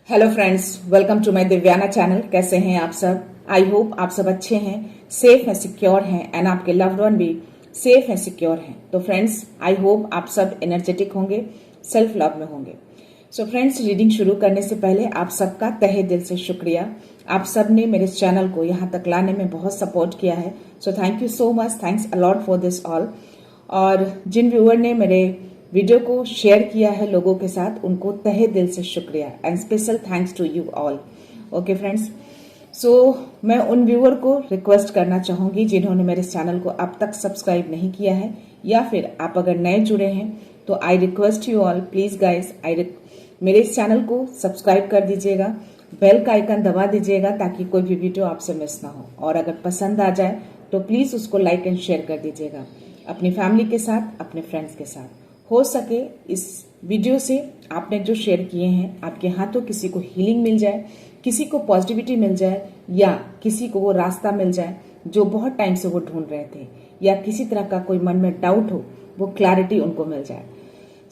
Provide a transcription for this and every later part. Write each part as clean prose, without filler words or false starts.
Hello friends, welcome to my Divyana channel. कैसे हैं आप सब? आई होप आप सब अच्छे हैं, सेफ हैं, सिक्योर हैं एंड आपके लव्ड वन भी सेफ हैं, सिक्योर हैं। तो फ्रेंड्स, आई होप आप सब एनर्जेटिक होंगे, सेल्फ लव में होंगे। सो फ्रेंड्स, रीडिंग शुरू करने से पहले आप सबका तहे दिल से शुक्रिया। आप सब ने मेरे चैनल को यहाँ तक लाने में बहुत सपोर्ट किया है। So thank you so much, thanks a lot for this all. और जिन व्यूअर ने मेरे वीडियो को शेयर किया है लोगों के साथ, उनको तहे दिल से शुक्रिया and special thanks to you all. Okay friends, so मैं उन व्यूअर को रिक्वेस्ट करना चाहूंगी जिन्होंने मेरे चैनल को अब तक सब्सक्राइब नहीं किया है, या फिर आप अगर नए जुड़े हैं तो I request you all, please guys, मेरे इस चैनल को सब्सक्राइब कर दीजिएगा, बेल का आइकन दबा दीजिएगा ताकि कोई भी वीडियो आपसे मिस ना हो। और अगर पसंद आ जाए तो प्लीज उसको लाइक एंड शेयर कर दीजिएगा अपनी फैमिली के साथ, अपने फ्रेंड्स के साथ। हो सके इस वीडियो से आपने जो शेयर किए हैं, आपके हाथों किसी को हीलिंग मिल जाए, किसी को पॉजिटिविटी मिल जाए, या किसी को वो रास्ता मिल जाए जो बहुत टाइम से वो ढूंढ रहे थे, या किसी तरह का कोई मन में डाउट हो, वो क्लैरिटी उनको मिल जाए।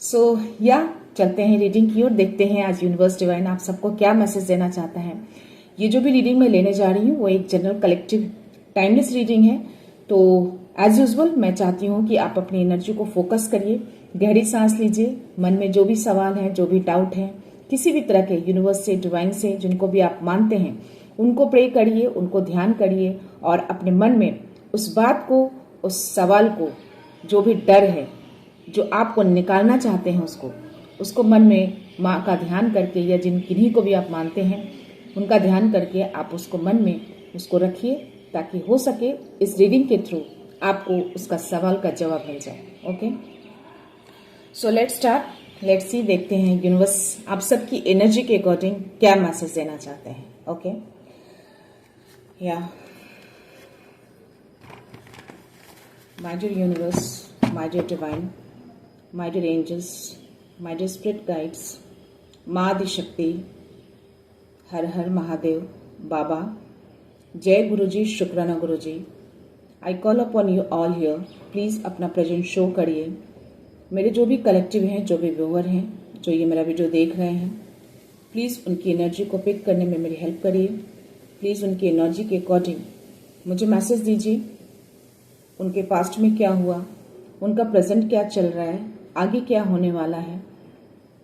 सो या चलते हैं रीडिंग की ओर, देखते हैं आज यूनिवर्स डिवाइन आप सबको क्या मैसेज देना चाहता है। ये जो भी रीडिंग मैं लेने जा रही हूँ वो एक जनरल कलेक्टिव टाइमलेस रीडिंग है। तो एज यूजुअल मैं चाहती हूँ कि आप अपनी एनर्जी को फोकस करिए, गहरी सांस लीजिए, मन में जो भी सवाल हैं, जो भी डाउट हैं, किसी भी तरह के यूनिवर्स से, डिवाइन से, जिनको भी आप मानते हैं, उनको प्रे करिए, उनको ध्यान करिए और अपने मन में उस बात को, उस सवाल को, जो भी डर है, जो आपको निकालना चाहते हैं, उसको मन में माँ का ध्यान करके, या किन्हीं को भी आप मानते हैं उनका ध्यान करके आप उसको मन में उसको रखिए, ताकि हो सके इस रीडिंग के थ्रू आपको उसका सवाल का जवाब मिल जाए। Okay, so let's start, let's see, देखते हैं यूनिवर्स आप सबकी एनर्जी के अकॉर्डिंग क्या मैसेज देना चाहते हैं। ओके, या my dear universe, my dear divine, my dear angels, my dear spirit guides, माँ आदिशक्ति, हर हर महादेव, बाबा, जय गुरु जी, शुक्राना गुरु जी। I call upon you all here, please अपना प्रेजेंस शो करिए। मेरे जो भी कलेक्टिव हैं, जो भी व्यूअर हैं, जो ये मेरा वीडियो देख रहे हैं, प्लीज़ उनकी एनर्जी को पिक करने में मेरी हेल्प करिए। प्लीज़ उनकी एनर्जी के अकॉर्डिंग मुझे मैसेज दीजिए। उनके पास्ट में क्या हुआ, उनका प्रेजेंट क्या चल रहा है, आगे क्या होने वाला है।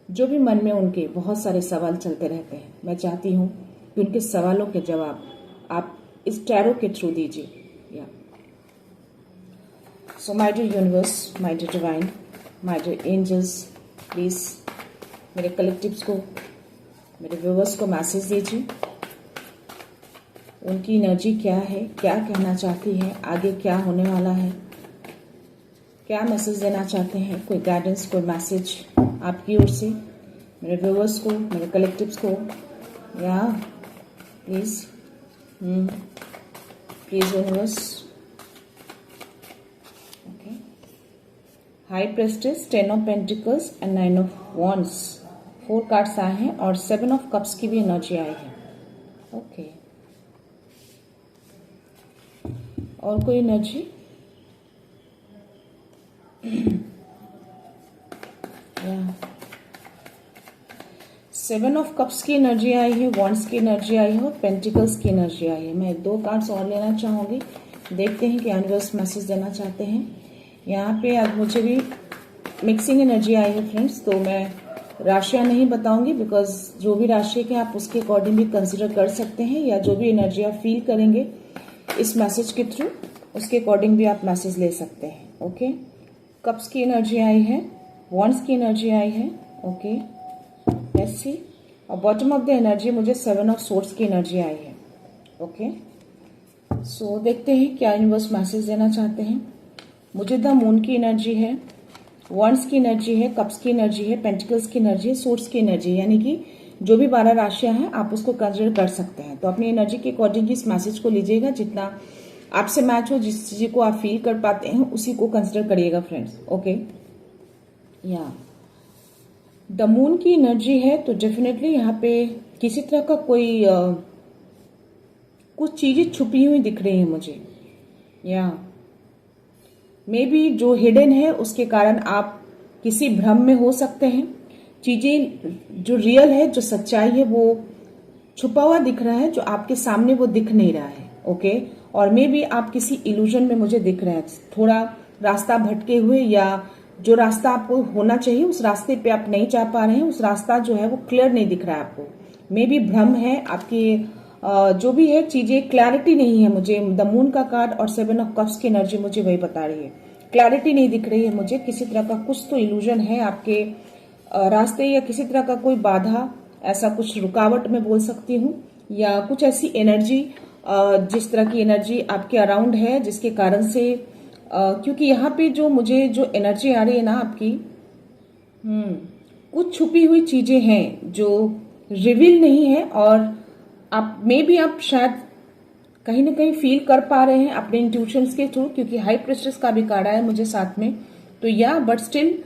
जो भी मन में उनके बहुत सारे सवाल चलते रहते हैं, मैं चाहती हूँ कि उनके सवालों के जवाब आप इस टैरो के थ्रू दीजिए। या so my dear universe, my dear divine, my dear angels, please मेरे कलेक्टिव्स को, मेरे व्यूवर्स को मैसेज दीजिए। उनकी एनर्जी क्या है, क्या कहना चाहती है, आगे क्या होने वाला है, क्या मैसेज देना चाहते हैं, कोई गाइडेंस, कोई मैसेज आपकी ओर से मेरे व्यूवर्स को, मेरे कलेक्टिव्स को। या please please universe. High प्रेस्टेस, 10 of pentacles and 9 of wands, 4 cards आए हैं और 7 ऑफ कप्स की भी एनर्जी आई है। ओके, और कोई एनर्जी? या 7 ऑफ कप्स की एनर्जी आई है, वॉन्ड्स की एनर्जी आई है और पेंटिकल्स की एनर्जी आई है। मैं 2 कार्ड्स और लेना चाहूंगी, देखते हैं कि यूनिवर्स मैसेज देना चाहते हैं। यहाँ पे अब मुझे भी मिक्सिंग एनर्जी आई है फ्रेंड्स, तो मैं राशियाँ नहीं बताऊंगी, बिकॉज जो भी राशि के आप उसके अकॉर्डिंग भी कंसिडर कर सकते हैं, या जो भी एनर्जी आप फील करेंगे इस मैसेज के थ्रू, उसके अकॉर्डिंग भी आप मैसेज ले सकते हैं। ओके, कप्स की एनर्जी आई है, वॉन्ड्स की एनर्जी आई है। Okay, let's see. और बॉटम ऑफ द एनर्जी मुझे 7 ऑफ सोर्ड्स की एनर्जी आई है। ओके, सो देखते हैं क्या यूनिवर्स मैसेज देना चाहते हैं। मुझे द मून की एनर्जी है, वॉन्ड्स की एनर्जी है, कप्स की एनर्जी है, पेंटिकल्स की एनर्जी है, सोर्ड्स की एनर्जी, यानी कि जो भी 12 राशियां हैं आप उसको कंसिडर कर सकते हैं। तो अपनी एनर्जी के अकॉर्डिंग इस मैसेज को लीजिएगा, जितना आपसे मैच हो, जिस चीज को आप फील कर पाते हैं उसी को कंसिडर करिएगा फ्रेंड्स। ओके, या द मून की एनर्जी है, तो डेफिनेटली यहाँ पे किसी तरह का कोई कुछ चीजें छुपी हुई दिख रही है मुझे, या मे बी जो हिडन है उसके कारण आप किसी भ्रम में हो सकते हैं, चीजें जो रियल है, जो सच्चाई है, वो छुपा हुआ दिख रहा है, जो आपके सामने वो दिख नहीं रहा है। ओके, और मे भी आप किसी इल्यूजन में मुझे दिख रहे हैं, थोड़ा रास्ता भटके हुए, या जो रास्ता आपको होना चाहिए उस रास्ते पे आप नहीं जा पा रहे हैं, उस रास्ता जो है वो क्लियर नहीं दिख रहा है आपको। मे भी भ्रम है आपकी, जो भी है चीजें क्लैरिटी नहीं है मुझे। द मून का कार्ड और 7 ऑफ कप्स की एनर्जी मुझे वही बता रही है, क्लैरिटी नहीं दिख रही है मुझे। किसी तरह का कुछ तो इल्यूजन है आपके रास्ते, या किसी तरह का कोई बाधा, ऐसा कुछ रुकावट मैं बोल सकती हूँ, या कुछ ऐसी एनर्जी, जिस तरह की एनर्जी आपके अराउंड है, जिसके कारण से क्योंकि यहाँ पे जो मुझे जो एनर्जी आ रही है ना आपकी, कुछ छुपी हुई चीजें हैं जो रिवील नहीं है, और आप मे भी आप शायद कहीं ना कहीं फील कर पा रहे हैं अपने इंट्यूशंस के थ्रू, क्योंकि हाई प्रेस्टेस का भी कार्ड है मुझे साथ में। तो या बट स्टिल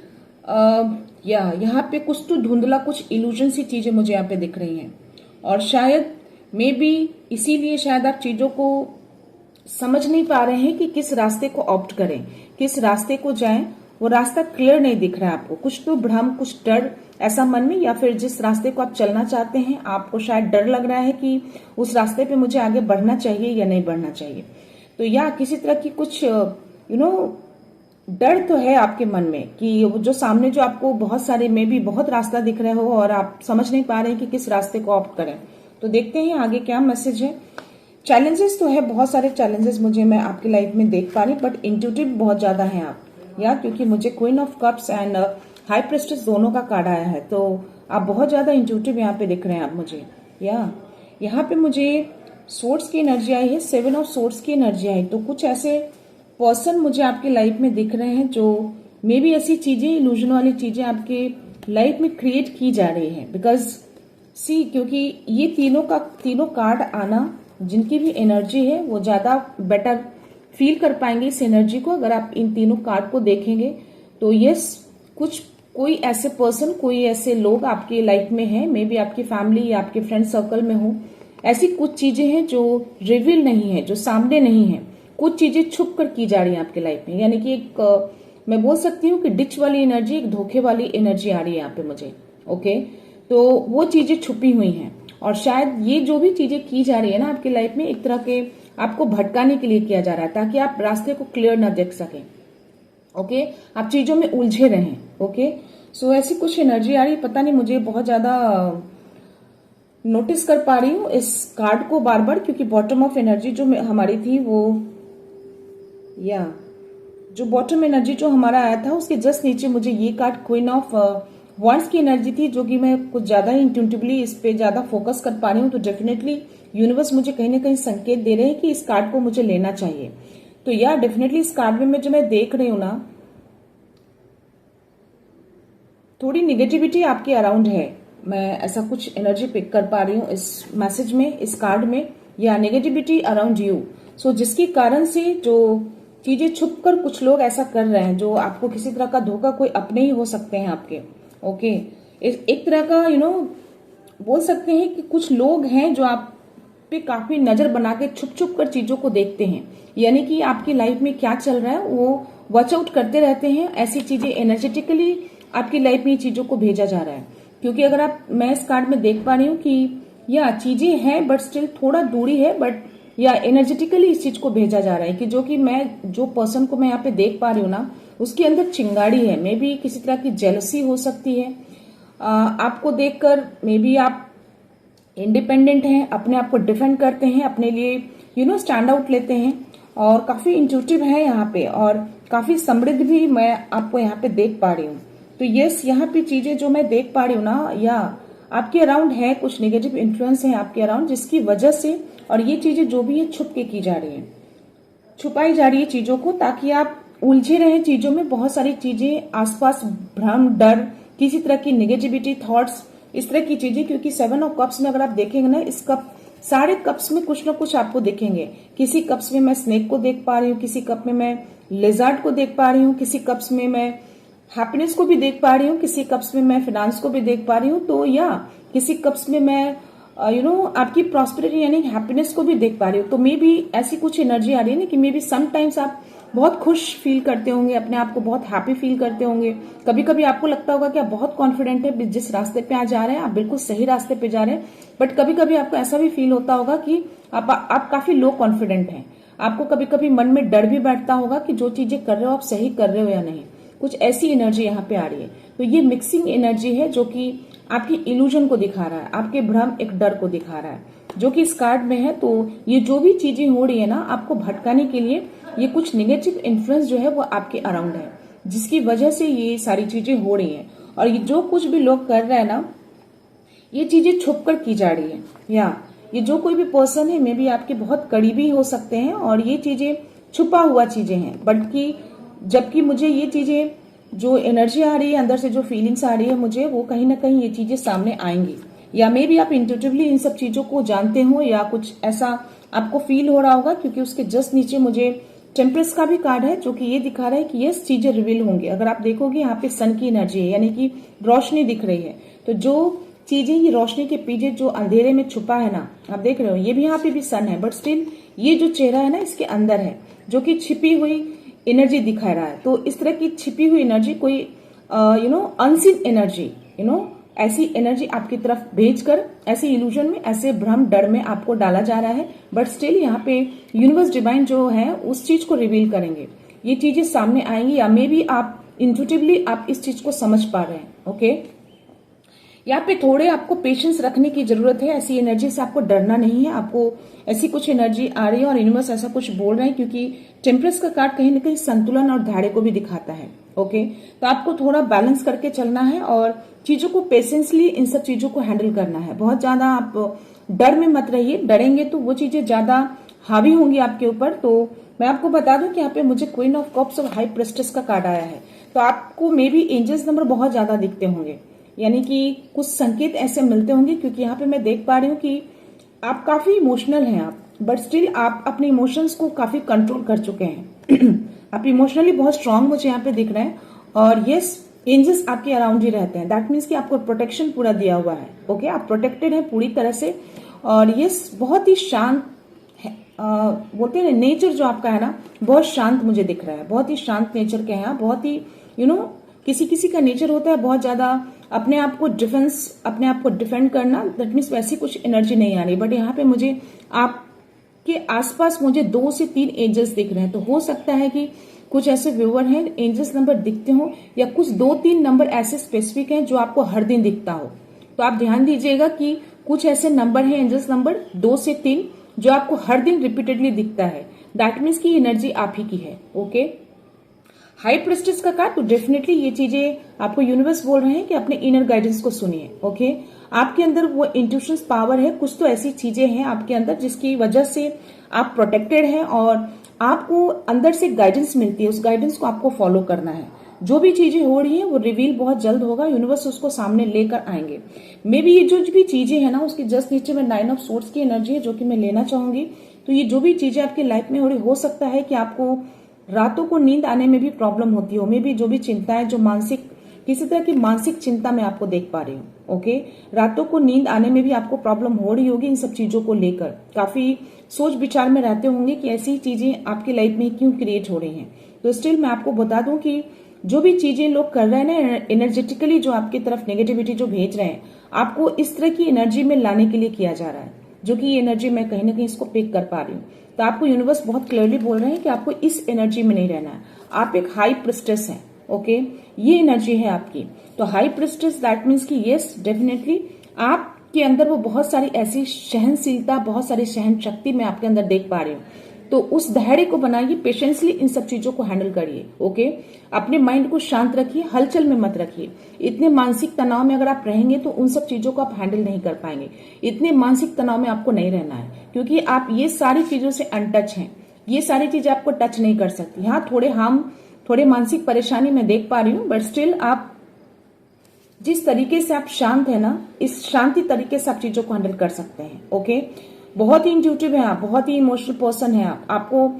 या यहाँ पे कुछ तो धुंधला, कुछ इल्यूजन सी चीजें मुझे यहाँ पे दिख रही हैं, और शायद मे बी इसीलिए शायद आप चीजों को समझ नहीं पा रहे हैं कि किस रास्ते को ऑप्ट करें, किस रास्ते को जाएं। वो रास्ता क्लियर नहीं दिख रहा है आपको, कुछ तो भ्रम, कुछ डर ऐसा मन में, या फिर जिस रास्ते को आप चलना चाहते हैं आपको शायद डर लग रहा है कि उस रास्ते पे मुझे आगे बढ़ना चाहिए या नहीं बढ़ना चाहिए। तो या किसी तरह की कुछ डर तो है आपके मन में कि जो सामने जो आपको बहुत सारे में भी बहुत रास्ता दिख रहे हो, और आप समझ नहीं पा रहे हैं कि किस रास्ते को ऑप्ट करें। तो देखते हैं आगे क्या मैसेज है। चैलेंजेस तो है, बहुत सारे चैलेंजेस मुझे मैं आपकी लाइफ में देख पा रही, बट इंट्यूटिव बहुत ज्यादा है आप, या क्योंकि मुझे queen of cups and high प्रेस्टेस दोनों का कार्ड आया है, तो आप बहुत ज्यादा इंट्यूटिव यहाँ पे दिख रहे हैं आप मुझे। या यहाँ पे मुझे सोर्स की एनर्जी आई है, 7 ऑफ सोर्स की एनर्जी आई। तो कुछ ऐसे पर्सन मुझे आपकी लाइफ में दिख रहे हैं जो मे बी ऐसी चीजें, इल्यूजन वाली चीजें आपके लाइफ में क्रिएट की जा रही है। बिकॉज सी, क्योंकि ये तीनों कार्ड आना, जिनकी भी एनर्जी है वो ज्यादा बेटर फील कर पाएंगे इस एनर्जी को अगर आप इन तीनों कार्ड को देखेंगे। तो यस, कोई ऐसे पर्सन, कोई ऐसे लोग आपकी लाइफ में है, मे बी आपकी फैमिली या आपके फ्रेंड सर्कल में हो। ऐसी कुछ चीजें हैं जो रिवील नहीं है, जो सामने नहीं है, कुछ चीजें छुप कर की जा रही है आपके लाइफ में। यानी कि एक मैं बोल सकती हूँ कि डिच वाली एनर्जी, एक धोखे वाली एनर्जी आ रही है यहाँ पे मुझे। ओके, तो वो चीजें छुपी हुई हैं, और शायद ये जो भी चीजें की जा रही है ना आपकी लाइफ में, एक तरह के आपको भटकाने के लिए किया जा रहा है, ताकि आप रास्ते को क्लियर ना देख सकें। ओके, आप चीजों में उलझे रहें। ओके, सो ऐसी कुछ एनर्जी आ रही, पता नहीं, मुझे बहुत ज्यादा नोटिस कर पा रही हूँ इस कार्ड को बार बार, क्योंकि बॉटम ऑफ एनर्जी जो हमारी थी वो, या जो बॉटम एनर्जी जो हमारा आया था उसके जस्ट नीचे मुझे ये कार्ड क्वीन ऑफ वॉन्ड्स की एनर्जी थी, जो कि मैं कुछ ज्यादा इंट्यूटिवली इस पे ज्यादा फोकस कर पा रही हूँ। तो डेफिनेटली यूनिवर्स मुझे कहीं ना कहीं संकेत दे रहे हैं कि इस कार्ड को मुझे लेना चाहिए। तो या डेफिनेटली इस कार्ड में जो मैं देख रही हूँ ना, थोड़ी निगेटिविटी आपके अराउंड है, मैं ऐसा कुछ एनर्जी पिक कर पा रही हूँ इस मैसेज में, इस कार्ड में, या नेगेटिविटी अराउंड यू। सो जिसके कारण से जो चीजें छुप कर कुछ लोग ऐसा कर रहे हैं, जो आपको किसी तरह का धोखा, कोई अपने ही हो सकते हैं आपके। ओके, एक तरह का बोल सकते हैं कि कुछ लोग हैं जो आप पे काफी नजर बना के छुप छुप कर चीजों को देखते हैं, यानी कि आपकी लाइफ में क्या चल रहा है वो वॉच आउट करते रहते हैं। ऐसी चीजें एनर्जेटिकली आपकी लाइफ में चीजों को भेजा जा रहा है, क्योंकि अगर मैं इस कार्ड में देख पा रही हूँ कि या चीजें हैं बट स्टिल थोड़ा दूरी है, बट या एनर्जेटिकली इस चीज को भेजा जा रहा है कि जो पर्सन को मैं यहाँ पे देख पा रही हूँ ना, उसके अंदर चिंगारी है। मे बी किसी तरह की जेलसी हो सकती है आपको देखकर। मे बी आप इंडिपेंडेंट हैं, अपने आप को डिफेंड करते हैं, अपने लिए स्टैंड आउट लेते हैं, और काफी इंट्यूटिव है यहाँ पे, और काफी समृद्ध भी मैं आपको यहाँ पे देख पा रही हूँ। तो यस, यहाँ पे चीजें जो मैं देख पा रही हूँ ना, या आपके अराउंड है, कुछ नेगेटिव इन्फ्लुएंस है आपके अराउंड, जिसकी वजह से, और ये चीजें जो भी है छुप के की जा रही है, छुपाई जा रही है चीजों को, ताकि आप उलझे रहे चीजों में। बहुत सारी चीजें आसपास, भ्रम, डर, किसी तरह की नेगेटिविटी थॉट्स, इस तरह की चीजें। क्योंकि 7 ऑफ कप्स में अगर आप देखेंगे ना, इस सारे कप्स में कुछ ना कुछ आपको दिखेंगे। किसी कप्स में मैं स्नेक को देख पा रही हूँ, किसी कप में मैं लेजर्ड को देख पा रही हूँ, किसी कप्स में मैं हैप्पीनेस को भी देख पा रही हूँ, किसी कप्स में मैं फाइनेंस को भी देख पा रही हूँ। तो या किसी कप्स में मैं आपकी प्रॉस्पेरिटी यानी हैप्पीनेस को भी देख पा रही हूँ। तो मे भी ऐसी कुछ एनर्जी आ रही है ना कि मे बी समटाइम्स आप बहुत खुश फील करते होंगे, अपने आप को बहुत हैप्पी फील करते होंगे। कभी कभी आपको लगता होगा कि आप बहुत कॉन्फिडेंट है, जिस रास्ते पे आप जा रहे हैं आप बिल्कुल सही रास्ते पे जा रहे हैं। बट कभी कभी आपको ऐसा भी फील होता होगा कि आप काफी लो कॉन्फिडेंट हैं। आपको कभी कभी मन में डर भी बैठता होगा कि जो चीजें कर रहे हो आप सही कर रहे हो या नहीं। कुछ ऐसी एनर्जी यहाँ पे आ रही है। तो ये मिक्सिंग एनर्जी है जो कि आपकी इल्यूजन को दिखा रहा है, आपके भ्रम एक डर को दिखा रहा है, जो कि इस कार्ड में है। तो ये जो भी चीजें हो रही है ना, आपको भटकाने के लिए ये कुछ नेगेटिव इन्फ्लुएंस जो है वो आपके अराउंड है, जिसकी वजह से ये सारी चीजें हो रही हैं। और ये जो कुछ भी लोग कर रहे हैं ना, ये चीजें छुप कर की जा रही है। या ये जो कोई भी पर्सन है, मे बी आपके बहुत करीबी हो सकते हैं और ये चीजें छुपा हुआ चीजें हैं। बल्कि जबकि मुझे ये चीजें जो एनर्जी आ रही है अंदर से, जो फीलिंग्स आ रही है मुझे, वो कहीं ना कहीं ये चीजें सामने आएंगी। या मे बी आप इंट्यूटिवली इन सब चीजों को जानते हो या कुछ ऐसा आपको फील हो रहा होगा, क्योंकि उसके जस्ट नीचे मुझे टेम्परेस का भी कार्ड है जो कि ये दिखा रहा है कि ये चीजें रिवील होंगी। अगर आप देखोगे यहाँ पे सन की एनर्जी है, यानी कि रोशनी दिख रही है। तो जो चीजें ये रोशनी के पीछे जो अंधेरे में छुपा है ना, आप देख रहे हो, ये भी यहाँ पे भी सन है, बट स्टिल ये जो चेहरा है ना इसके अंदर है, जो कि छिपी हुई एनर्जी दिखा रहा है। तो इस तरह की छिपी हुई एनर्जी, कोई अनसीन एनर्जी, ऐसी एनर्जी आपकी तरफ भेजकर ऐसे इल्यूजन में, ऐसे भ्रम डर में आपको डाला जा रहा है। बट स्टिल यहाँ पे यूनिवर्स डिवाइन जो है उस चीज को रिवील करेंगे, ये चीजें सामने आएंगी। या मे बी आप इंट्यूटिवली आप इस चीज को समझ पा रहे हैं। ओके, यहाँ पे थोड़े आपको पेशेंस रखने की जरूरत है। ऐसी एनर्जी से आपको डरना नहीं है। आपको ऐसी कुछ एनर्जी आ रही है और यूनिवर्स ऐसा कुछ बोल रहे हैं, क्योंकि टेम्परेस का कार्ड कहीं ना कहीं संतुलन और धैर्य को भी दिखाता है। ओके, तो आपको थोड़ा बैलेंस करके चलना है और चीजों को पेशेंसली इन सब चीजों को हैंडल करना है। बहुत ज्यादा आप डर में मत रहिए, डरेंगे तो वो चीजें ज्यादा हावी होंगी आपके ऊपर। तो मैं आपको बता दूं कि यहाँ पे मुझे क्वीन ऑफ कप्स और हाई प्रेस्टेस का कार्ड आया है। तो आपको मे बी एंजल्स नंबर बहुत ज्यादा दिखते होंगे, यानी कि कुछ संकेत ऐसे मिलते होंगे, क्योंकि यहाँ पे मैं देख पा रही हूँ कि आप काफी इमोशनल हैं आप, बट स्टिल आप अपने इमोशंस को काफी कंट्रोल कर चुके हैं। आप इमोशनली बहुत स्ट्रांग मुझे यहाँ पे दिख रहे हैं। और यस, एंजल्स आपके अराउंड ही रहते हैं। दैट मीन्स कि आपको प्रोटेक्शन पूरा दिया हुआ है। ओके, आप प्रोटेक्टेड हैं पूरी तरह से। और यस, बहुत ही शांत बोलते हैं नेचर जो आपका है ना, बहुत शांत मुझे दिख रहा है। बहुत ही शांत नेचर के हैं, बहुत ही किसी किसी का नेचर होता है बहुत ज्यादा अपने आप को डिफेंड करना। दैट मीन्स वैसी कुछ एनर्जी नहीं आ रही। बट यहाँ पे मुझे आपके आसपास मुझे 2 से 3 एंजल्स दिख रहे हैं। तो हो सकता है कि कुछ ऐसे व्यूअर हैं, एंजल्स नंबर दिखते हो, या कुछ 2-3 नंबर ऐसे स्पेसिफिक हैं जो आपको हर दिन दिखता हो। तो आप ध्यान दीजिएगा कि कुछ ऐसे नंबर हैं, एंजल्स नंबर 2 से 3, जो आपको हर दिन रिपीटेडली दिखता है। दैट मीन्स की एनर्जी आप ही की है। ओके, हाई प्रेस्टिज का कार्ड, तो डेफिनेटली ये चीजें आपको यूनिवर्स बोल रहे हैं कि अपने इनर गाइडेंस को सुनिए। ओके, आपके अंदर वो इंट्यूशंस पावर है, कुछ तो ऐसी चीजें हैं आपके अंदर जिसकी वजह से आप प्रोटेक्टेड हैं और आपको अंदर से गाइडेंस मिलती है। उस गाइडेंस को आपको फॉलो करना है। जो भी चीजें हो रही हैं वो रिवील बहुत जल्द होगा, यूनिवर्स उसको सामने लेकर आएंगे। मे बी ये जो भी चीजें है ना, उसके जस्ट नीचे में 9 ऑफ सोर्ड्स की एनर्जी है जो कि मैं लेना चाहूंगी। तो ये जो भी चीजें आपकी लाइफ में हो रही, हो सकता है कि आपको रातों को नींद आने में भी प्रॉब्लम होती हो। मे बी जो भी चिंताएं, जो मानसिक, किसी तरह की मानसिक चिंता मैं आपको देख पा रही हूँ। ओके, रातों को नींद आने में भी आपको प्रॉब्लम हो रही होगी इन सब चीजों को लेकर। काफी सोच विचार में रहते होंगे कि ऐसी चीजें आपकी लाइफ में क्यों क्रिएट हो रही हैं। तो स्टिल मैं आपको बता दूं कि जो भी चीजें लोग कर रहे हैं ना, एनर्जेटिकली जो आपकी तरफ नेगेटिविटी जो भेज रहे हैं, आपको इस तरह की एनर्जी में लाने के लिए किया जा रहा है, जो कि ये एनर्जी मैं कहीं ना कहीं इसको पिक कर पा रही हूँ। तो आपको यूनिवर्स बहुत क्लियरली बोल रहे हैं कि आपको इस एनर्जी में नहीं रहना है। आप एक हाई प्रेस्टेस हैं। ओके, ये एनर्जी है आपकी। तो हाई प्रेस्टेस दैट मीन्स कि यस, डेफिनेटली आपके अंदर वो बहुत सारी ऐसी सहनशीलता, बहुत सारी सहन शक्ति मैं आपके अंदर देख पा रही हूँ। तो उस धैर्य को बनाइए, पेशेंसली इन सब चीजों को हैंडल करिए। ओके, अपने माइंड को शांत रखिए, हलचल में मत रखिए। इतने मानसिक तनाव में अगर आप रहेंगे तो उन सब चीजों को आप हैंडल नहीं कर पाएंगे। इतने मानसिक तनाव में आपको नहीं रहना है, क्योंकि आप ये सारी चीजों से अनटच हैं। ये सारी चीजें आपको टच नहीं कर सकती। हाँ, थोड़े मानसिक परेशानी मैं देख पा रही हूँ, बट स्टिल आप जिस तरीके से आप शांत है ना, इस शांति तरीके से आप चीजों को हैंडल कर सकते हैं। ओके, बहुत ही इंट्यूटिव है आप, बहुत ही इमोशनल पर्सन है आप। आपको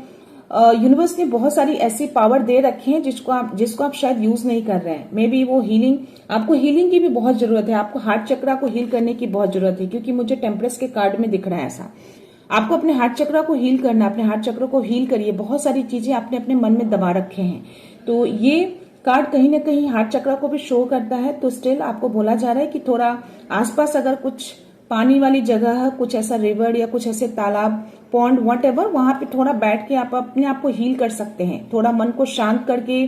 यूनिवर्स ने बहुत सारी ऐसी पावर दे रखे हैं जिसको आप शायद यूज नहीं कर रहे हैं। मे बी वो हीलिंग, आपको हीलिंग की भी बहुत जरूरत है। आपको हार्ट चक्रा को हील करने की बहुत जरूरत है, क्योंकि मुझे टेम्परेस के कार्ड में दिख रहा है ऐसा। आपको अपने हार्ट चक्र को हील करना, अपने हार्ट चक्र को हील करिए। बहुत सारी चीजें आपने अपने मन में दबा रखे हैं, तो ये कार्ड कहीं ना कहीं हार्ट चक्र को भी शो करता है। तो स्टिल आपको बोला जा रहा है कि थोड़ा आसपास अगर कुछ पानी वाली जगह है, कुछ ऐसा रिवर या कुछ ऐसे तालाब, पॉन्ड, वट एवर, वहां पे थोड़ा बैठ के आप अपने आप को हील कर सकते हैं। थोड़ा मन को शांत करके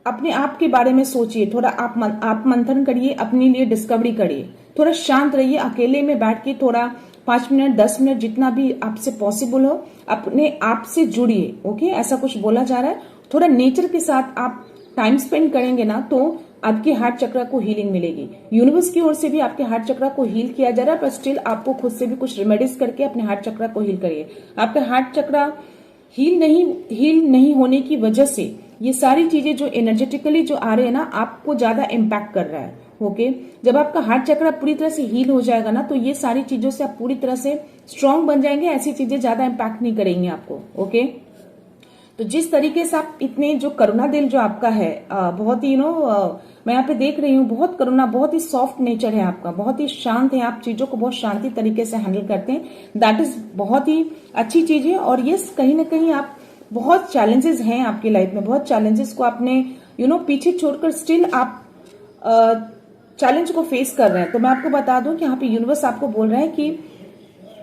अपने आप के बारे में सोचिए, थोड़ा आप मंथन करिए, अपने लिए डिस्कवरी करिए, थोड़ा शांत रहिए, अकेले में बैठ के थोड़ा 5 मिनट 10 मिनट जितना भी आपसे पॉसिबल हो अपने आप से जुड़िए। ओके, ऐसा कुछ बोला जा रहा है। थोड़ा नेचर के साथ आप टाइम स्पेंड करेंगे ना तो आपके हार्ट चक्र को हीलिंग मिलेगी। यूनिवर्स की ओर से भी आपके हार्ट चक्र को हील किया जा रहा है, पर स्टिल आपको खुद से भी कुछ रेमेडीज करके अपने हार्ट चक्र को हील करिए। आपका हार्ट चक्र हील नहीं होने की वजह से ये सारी चीजें जो एनर्जेटिकली जो आ रहे हैं ना, आपको ज्यादा इम्पैक्ट कर रहा है। ओके, जब आपका हार्ट चक्र पूरी तरह से हील हो जाएगा ना, तो ये सारी चीजों से आप पूरी तरह से स्ट्रांग बन जाएंगे। ऐसी चीजें ज्यादा इम्पैक्ट नहीं करेंगी आपको। ओके, तो जिस तरीके से आप इतने जो करुणा दिल जो आपका है, बहुत ही मैं यहाँ पे देख रही हूँ, बहुत करुणा, बहुत ही सॉफ्ट नेचर है आपका, बहुत ही शांत है, आप चीजों को बहुत शांति तरीके से हैंडल करते हैं। दैट इज बहुत ही अच्छी चीज है। और ये कहीं ना कहीं आप बहुत चैलेंजेस हैं आपकी लाइफ में, बहुत चैलेंजेस को आपने पीछे छोड़कर स्टिल आप चैलेंज को फेस कर रहे हैं। तो मैं आपको बता दूं कि यहाँ पे यूनिवर्स आपको बोल रहा है कि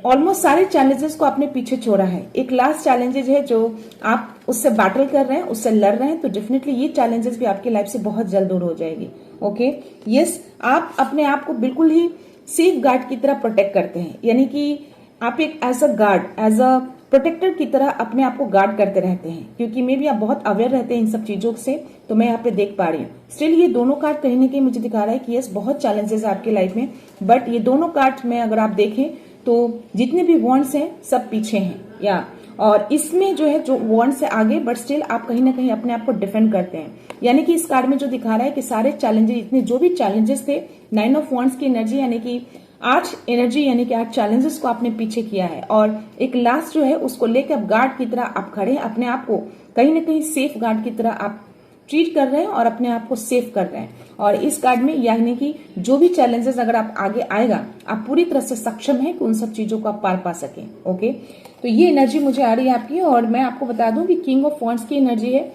ऑलमोस्ट सारे चैलेंजेस को आपने पीछे छोड़ा है। एक लास्ट चैलेंजेस है जो आप उससे बैटल कर रहे हैं, उससे लड़ रहे हैं, तो डेफिनेटली ये चैलेंजेस भी आपकी लाइफ से बहुत जल्द दूर हो जाएगी। ओके, यस, आप अपने आप को बिल्कुल ही सेफ गार्ड की तरह प्रोटेक्ट करते हैं, यानी कि आप एक as a guard, as a protector की तरह अपने आप को गार्ड करते रहते हैं, क्योंकि मे भी आप बहुत अवेयर रहते हैं इन सब चीजों से। तो मैं यहाँ पे देख पा रही हूँ स्टिल ये दोनों कार्ड कहीं ना कहीं मुझे दिखा रहा है कि यस, बहुत चैलेंजेस है आपकी लाइफ में, बट ये दोनों कार्ड में अगर आप देखें तो जितने भी वॉन्ड्स हैं सब पीछे हैं, या और इसमें जो है जो वॉन्ड्स से आगे, बट स्टिल आप कहीं ना कहीं अपने आप को डिफेंड करते हैं। यानी कि इस कार्ड में जो दिखा रहा है कि सारे चैलेंजेस, इतने जो भी चैलेंजेस थे, 9 ऑफ वॉन्ड्स की एनर्जी, यानी कि 8 एनर्जी, यानी कि 8 चैलेंजेस को आपने पीछे किया है, और एक लास्ट जो है उसको लेकर आप गार्ड की तरह आप खड़े हैं, अपने आप को कहीं ना कहीं सेफ गार्ड की तरह आप ट्रीट कर रहे हैं और अपने आप को सेफ कर रहे हैं। और इस कार्ड में यानी कि जो भी चैलेंजेस अगर आप आगे आएगा, आप पूरी तरह से सक्षम हैं कि उन सब चीजों को आप पार पा सकें। ओके, तो ये एनर्जी मुझे आ रही है आपकी। और मैं आपको बता दूं कि किंग ऑफ वॉन्ड्स की एनर्जी है,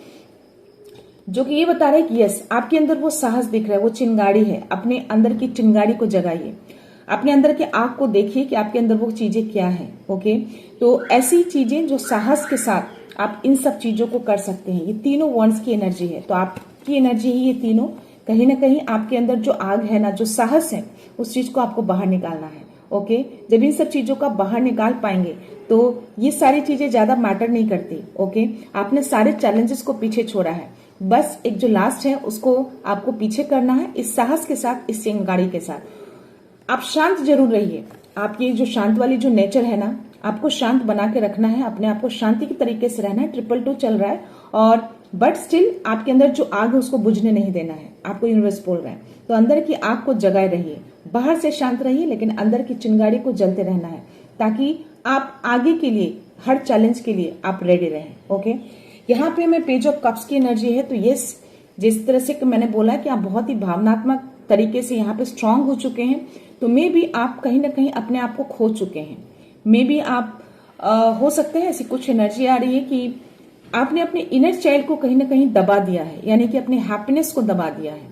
जो कि ये बता रहा है कि यस, आपके अंदर वो साहस दिख रहा है, वो चिंगारी है। अपने अंदर की चिंगारी को जगाइए, अपने अंदर के आग को देखिए कि आपके अंदर वो चीजें क्या है। ओके, तो ऐसी चीजें जो साहस के साथ आप इन सब चीजों को कर सकते हैं। ये तीनों वॉन्ड्स की एनर्जी है, तो आपकी एनर्जी ही ये तीनों, कहीं ना कहीं आपके अंदर जो आग है ना, जो साहस है, उस चीज को आपको बाहर निकालना है। ओके, जब इन सब चीजों का बाहर निकाल पाएंगे तो ये सारी चीजें ज्यादा मैटर नहीं करती। ओके, आपने सारे चैलेंजेस को पीछे छोड़ा है, बस एक जो लास्ट है उसको आपको पीछे करना है, इस साहस के साथ, इस चिंगारी के साथ। आप शांत जरूर रहिए, आपकी जो शांत वाली जो नेचर है ना, आपको शांत बना के रखना है, अपने आप को शांति के तरीके से रहना है। 222 चल रहा है, और बट स्टिल आपके अंदर जो आग है उसको बुझने नहीं देना है, आपको यूनिवर्स बोल रहा है। तो अंदर की आग को जगाए रहिए, बाहर से शांत रहिए, लेकिन अंदर की चिंगारी को जलते रहना है, ताकि आप आगे के लिए, हर चैलेंज के लिए आप रेडी रहें। ओके, यहाँ पे मैं पेज ऑफ कप्स की एनर्जी है, तो यस, जिस तरह से मैंने बोला कि आप बहुत ही भावनात्मक तरीके से यहाँ पे स्ट्रांग हो चुके हैं, तो मे भी आप कहीं ना कहीं अपने आप को खो चुके हैं। मे बी आप हो सकते हैं, ऐसी कुछ एनर्जी आ रही है कि आपने अपने इनर चाइल्ड को कहीं ना कहीं दबा दिया है, यानी कि अपने हैप्पीनेस को दबा दिया है।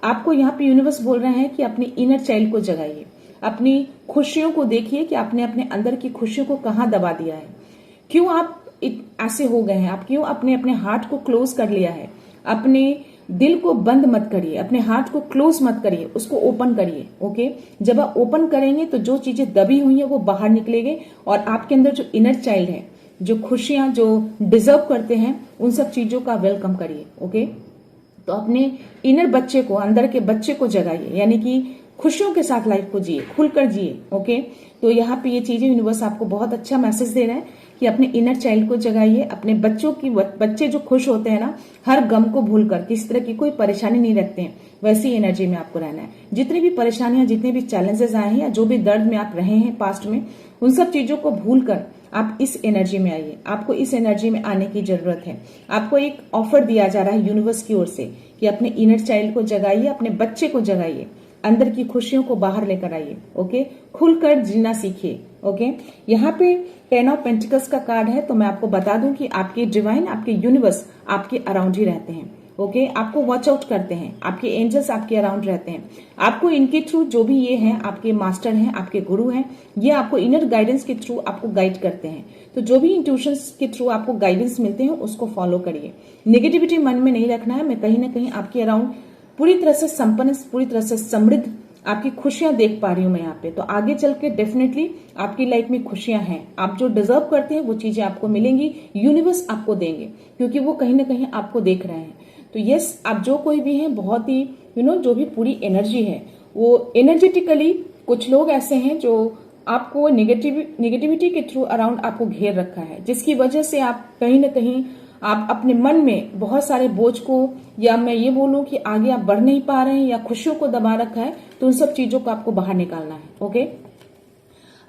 आपको यहाँ पे यूनिवर्स बोल रहे हैं कि अपनी इनर चाइल्ड को जगाइए, अपनी खुशियों को देखिए कि आपने अपने अंदर की खुशियों को कहाँ दबा दिया है, क्यों आप ऐसे हो गए हैं, आप क्यों अपने अपने हार्ट को क्लोज कर लिया है। अपने दिल को बंद मत करिए, अपने हार्ट को क्लोज मत करिए, उसको ओपन करिए। ओके, जब आप ओपन करेंगे तो जो चीजें दबी हुई है वो बाहर निकलेंगे, और आपके अंदर जो इनर चाइल्ड है, जो खुशियां जो डिजर्व करते हैं, उन सब चीजों का वेलकम करिए। ओके, तो अपने इनर बच्चे को, अंदर के बच्चे को जगाइए, यानी कि खुशियों के साथ लाइफ को जिए, खुलकर जिए। ओके, तो यहाँ पे ये चीजें यूनिवर्स आपको बहुत अच्छा मैसेज दे रहा है कि अपने इनर चाइल्ड को जगाइए, अपने बच्चों की, बच्चे जो खुश होते हैं ना, हर गम को भूलकर, किसी तरह की कोई परेशानी नहीं रखते हैं, वैसी एनर्जी में आपको रहना है। जितनी भी परेशानियां, जितने भी चैलेंजेस आए हैं, या जो भी दर्द में आप रहे हैं पास्ट में, उन सब चीजों को भूलकर आप इस एनर्जी में आइए। आपको इस एनर्जी में आने की जरूरत है। आपको एक ऑफर दिया जा रहा है यूनिवर्स की ओर से कि अपने इनर चाइल्ड को जगाइए, अपने बच्चे को जगाइए, अंदर की खुशियों को बाहर लेकर आइए। ओके, खुलकर जीना सीखिए। ओके। यहाँ पे 10 ऑफ पेंटिकल्स का कार्ड है, तो मैं आपको बता दूं कि आपके डिवाइन, आपके यूनिवर्स आपके अराउंड ही रहते हैं। ओके, आपको वॉच आउट करते हैं, आपके एंजल्स आपके अराउंड रहते हैं। आपको इनके थ्रू जो भी ये हैं, आपके मास्टर हैं, आपके गुरु हैं, ये आपको इनर गाइडेंस के थ्रू आपको गाइड करते हैं। तो जो भी इंट्यूशंस के थ्रू आपको गाइडेंस मिलते हैं उसको फॉलो करिए। नेगेटिविटी मन में नहीं रखना है। मैं कहीं ना कहीं आपके अराउंड पूरी तरह से संपन्न, पूरी तरह से समृद्ध आपकी खुशियां देख पा रही हूं मैं यहाँ पे। तो आगे चल के डेफिनेटली आपकी लाइफ में खुशियां हैं। आप जो डिजर्व करते हैं वो चीजें आपको मिलेंगी, यूनिवर्स आपको देंगे, क्योंकि वो कहीं ना कहीं आपको देख रहे हैं। तो यस, आप जो कोई भी हैं, बहुत ही जो भी पूरी एनर्जी है वो एनर्जेटिकली, कुछ लोग ऐसे हैं जो आपको नेगेटिविटी के थ्रू अराउंड आपको घेर रखा है, जिसकी वजह से आप कहीं ना कहीं आप अपने मन में बहुत सारे बोझ को, या मैं ये बोलूं कि आगे आप बढ़ नहीं पा रहे हैं या खुशियों को दबा रखा है, तो उन सब चीजों को आपको बाहर निकालना है। ओके,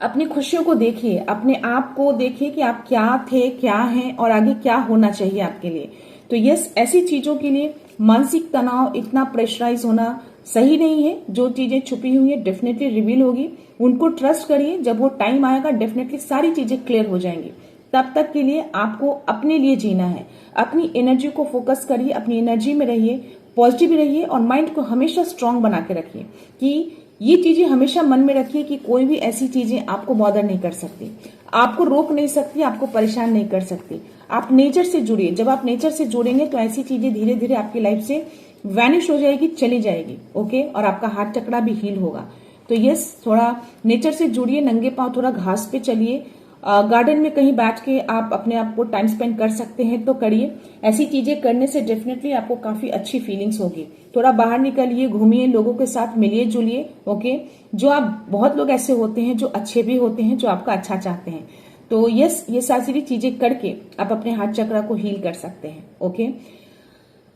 अपनी खुशियों को देखिए, अपने आप को देखिए कि आप क्या थे, क्या हैं और आगे क्या होना चाहिए आपके लिए। तो यस, ऐसी चीजों के लिए मानसिक तनाव, इतना प्रेशराइज होना सही नहीं है। जो चीजें छुपी हुई है डेफिनेटली रिवील होगी, उनको ट्रस्ट करिए। जब वो टाइम आएगा डेफिनेटली सारी चीजें क्लियर हो जाएंगी। तब तक के लिए आपको अपने लिए जीना है। अपनी एनर्जी को फोकस करिए, अपनी एनर्जी में रहिए, पॉजिटिव रहिए और माइंड को हमेशा स्ट्रांग बना के रखिए कि ये चीजें हमेशा मन में रखिए कि कोई भी ऐसी चीजें आपको बॉदर नहीं कर सकती, आपको रोक नहीं सकती, आपको परेशान नहीं कर सकती। आप नेचर से जुड़िए। जब आप नेचर से जुड़ेंगे तो ऐसी चीजें धीरे धीरे आपकी लाइफ से वैनिश हो जाएगी, चली जाएगी। ओके, और आपका हाथ चक्रा भी हील होगा। तो यस, थोड़ा नेचर से जुड़िए, नंगे पांव थोड़ा घास पे चलिए, गार्डन में कहीं बैठ के आप अपने आप को टाइम स्पेंड कर सकते हैं तो करिए। ऐसी चीजें करने से डेफिनेटली आपको काफी अच्छी फीलिंग्स होगी। थोड़ा बाहर निकलिए, घूमिए, लोगों के साथ मिलिए जुलिए। ओके, जो आप, बहुत लोग ऐसे होते हैं जो अच्छे भी होते हैं, जो आपका अच्छा चाहते हैं। तो यस, ये सारी चीजें करके आप अपने हाथ चक्रा को हील कर सकते हैं। ओके,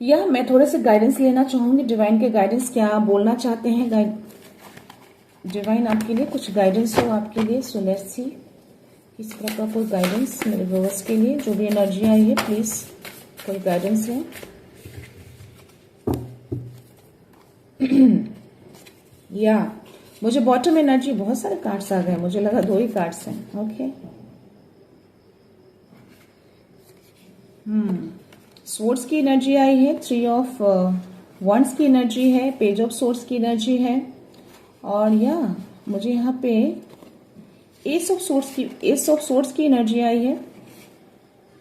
या मैं थोड़े से गाइडेंस लेना चाहूंगी, डिवाइन के गाइडेंस क्या बोलना चाहते हैं। डिवाइन आपके लिए कुछ गाइडेंस हो आपके लिए। सो लेट्स सी इस तरह का कोई गाइडेंस मेरे व्यूअर्स के लिए। जो भी एनर्जी आई है प्लीज कोई गाइडेंस है। या मुझे बॉटम एनर्जी, बहुत सारे कार्ड्स आ गए, मुझे लगा 2 ही कार्ड्स हैं। ओके, स्वॉर्ड्स की एनर्जी आई है, 3 ऑफ वंड्स की एनर्जी है, पेज ऑफ स्वॉर्ड्स की एनर्जी है, और या मुझे यहाँ पे एस ऑफ स्वॉर्ड्स की एनर्जी आई है,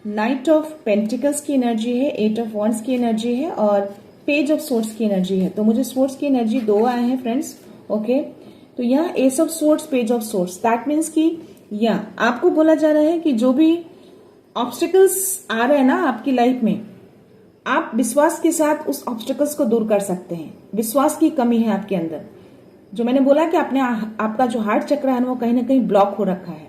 नाइट ऑफ पेंटिकल्स की एनर्जी है, 8 ऑफ वंड्स की एनर्जी है और पेज ऑफ स्वॉर्ड्स की एनर्जी है। तो मुझे स्वॉर्ड्स की एनर्जी 2 आए हैं फ्रेंड्स। ओके, तो यहाँ S of swords, page of swords, that means कि या आपको बोला जा रहा है कि जो भी ऑब्स्टिकल्स आ रहे हैं ना आपकी लाइफ में, आप विश्वास के साथ उस ऑब्स्टिकल्स को दूर कर सकते हैं। विश्वास की कमी है आपके अंदर। जो मैंने बोला कि आपका जो हार्ट चक्र है वो कहीं ना कहीं ब्लॉक हो रखा है,